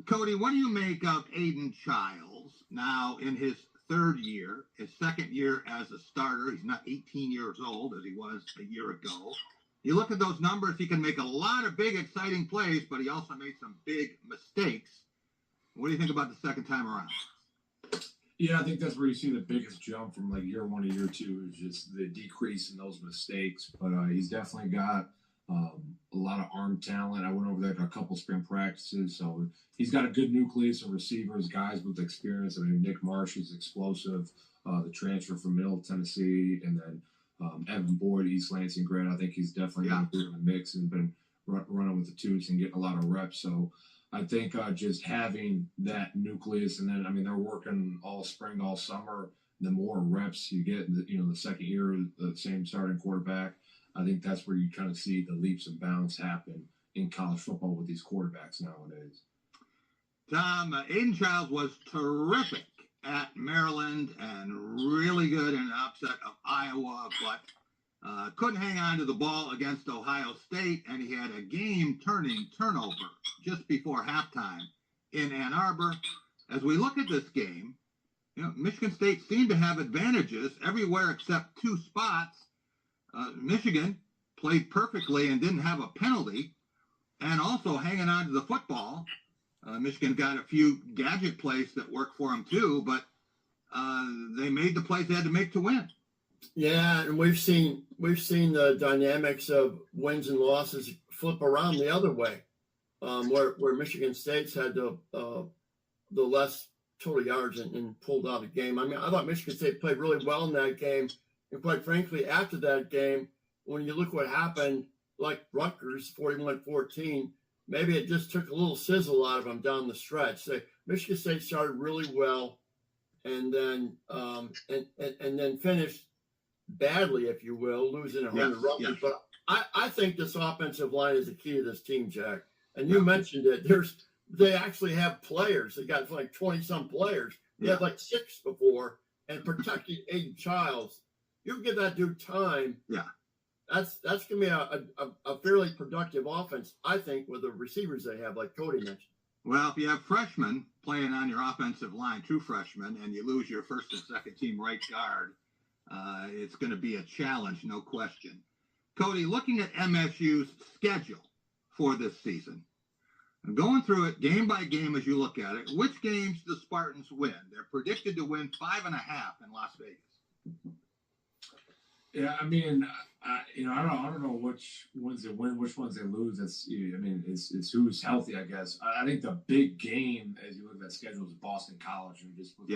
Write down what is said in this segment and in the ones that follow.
Cody, what do you make of Aiden Chiles now in his third year, his second year as a starter? He's not 18 years old as he was a year ago. You look at those numbers, he can make a lot of big, exciting plays, but he also made some big mistakes. What do you think about the second time around? Yeah, I think that's where you see the biggest jump from like year one to year two is just the decrease in those mistakes. But he's definitely got a lot of arm talent. I went over there to a couple spring practices, so he's got a good nucleus of receivers, guys with experience. I mean, Nick Marsh is explosive, the transfer from Middle Tennessee, and then Evan Boyd, East Lansing grad. I think he's definitely going to be in the mix and been running with the Toots and getting a lot of reps. So I think just having that nucleus, and then, I mean, they're working all spring, all summer. The more reps you get, the second year, the same starting quarterback, I think that's where you kind of see the leaps and bounds happen in college football with these quarterbacks nowadays. Tom, Aiden Chiles was terrific at Maryland and really good in an upset of Iowa, but couldn't hang on to the ball against Ohio State, and he had a game-turning turnover just before halftime in Ann Arbor. As we look at this game, Michigan State seemed to have advantages everywhere except two spots. Michigan played perfectly and didn't have a penalty, and also hanging on to the football. Michigan got a few gadget plays that worked for them too, but they made the plays they had to make to win. Yeah, and we've seen the dynamics of wins and losses flip around the other way, where Michigan State's had the less total yards and pulled out a game. I mean, I thought Michigan State played really well in that game, and quite frankly, after that game, when you look what happened, like Rutgers 41-14, maybe it just took a little sizzle out of them down the stretch. Michigan State started really well, and then and then finished badly, if you will, losing at home to Rutgers. But I think this offensive line is the key to this team, Jack. And you mentioned it. They actually have players. They got like 20-some players. They had like 6 before, and protecting Aiden Chiles. You give that dude time. Yeah. That's going to be a fairly productive offense, I think, with the receivers they have, like Cody mentioned. Well, if you have freshmen playing on your offensive line, true freshmen, and you lose your first and second team right guard, it's going to be a challenge, no question. Cody, looking at MSU's schedule for this season, and going through it game by game as you look at it, which games do the Spartans win? They're predicted to win 5.5 in Las Vegas. Yeah, I mean, I don't know which ones they win, which ones they lose. It's who's healthy, I guess. I think the big game, as you look at that schedule, is Boston College, and just with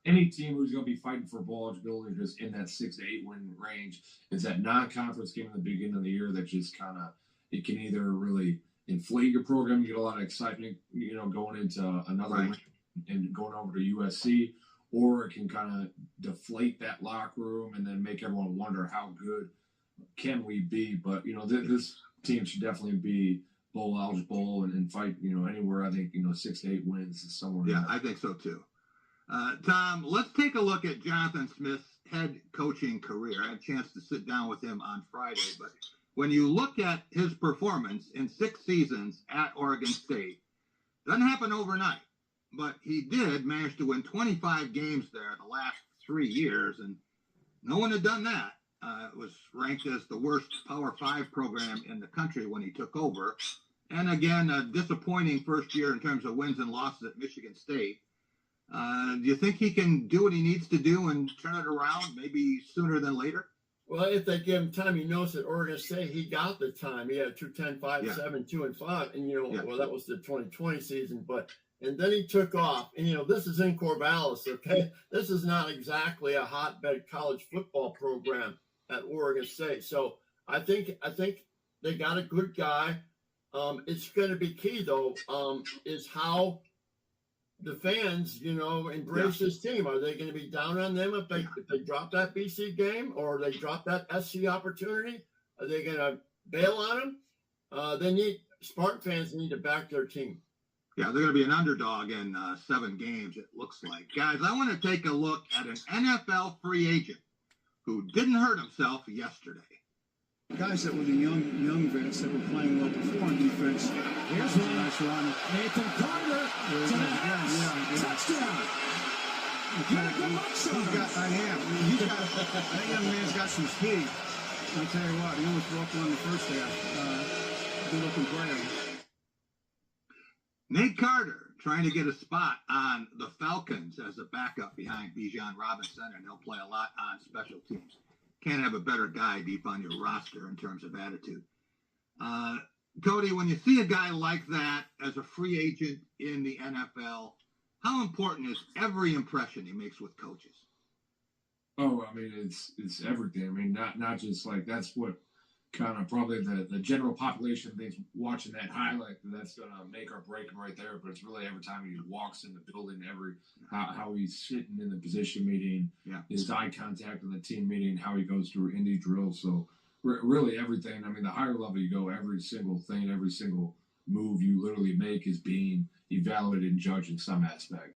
any team who's going to be fighting for bowl eligibility, just in that 6 to 8 win range, is that non-conference game in the beginning of the year that just kind of it can either really inflate your program, you get a lot of excitement, going into another win and going over to USC. Or it can kind of deflate that locker room and then make everyone wonder how good can we be. But, this team should definitely be bowl eligible and fight, anywhere. I think, 6 to 8 wins is somewhere. Yeah, I think so too. Tom, let's take a look at Jonathan Smith's head coaching career. I had a chance to sit down with him on Friday. But when you look at his performance in 6 seasons at Oregon State, doesn't happen overnight. But he did manage to win 25 games there the last 3 years, and no one had done that. It was ranked as the worst Power 5 program in the country when he took over. And again, a disappointing first year in terms of wins and losses at Michigan State. Do you think he can do what he needs to do and turn it around maybe sooner than later? Well, if they give him time, he knows that Oregon State, he got the time. He had 2-10, 5-7, 2-5. And, well, that was the 2020 season, and then he took off. And, this is in Corvallis, okay? This is not exactly a hotbed college football program at Oregon State. So I think they got a good guy. It's going to be key, though, is how the fans, embrace this team. Are they going to be down on them if they drop that BC game or they drop that SC opportunity? Are they going to bail on them? Spartan fans need to back their team. Yeah, they're going to be an underdog in 7 games, it looks like. Guys, I want to take a look at an NFL free agent who didn't hurt himself yesterday. Guys that were the young vets that were playing well before on defense. Here's one. Nice run. Nathan Carter I mean, he's got, that young man's got some speed. I'll tell you what, he almost broke one in the first half. Good looking player. Nate Carter trying to get a spot on the Falcons as a backup behind Bijan Robinson, and he'll play a lot on special teams. Can't have a better guy deep on your roster in terms of attitude. Cody, when you see a guy like that as a free agent in the NFL, how important is every impression he makes with coaches? Oh, I mean, it's everything. I mean, not just like that's what kind of probably the general population thinks watching that highlight that's going to make or break him right there. But it's really every time he walks in the building, how he's sitting in the position meeting, his eye contact in the team meeting, how he goes through indie drills. So really everything. I mean, the higher level you go, every single thing, every single move you literally make is being evaluated and judged in some aspect.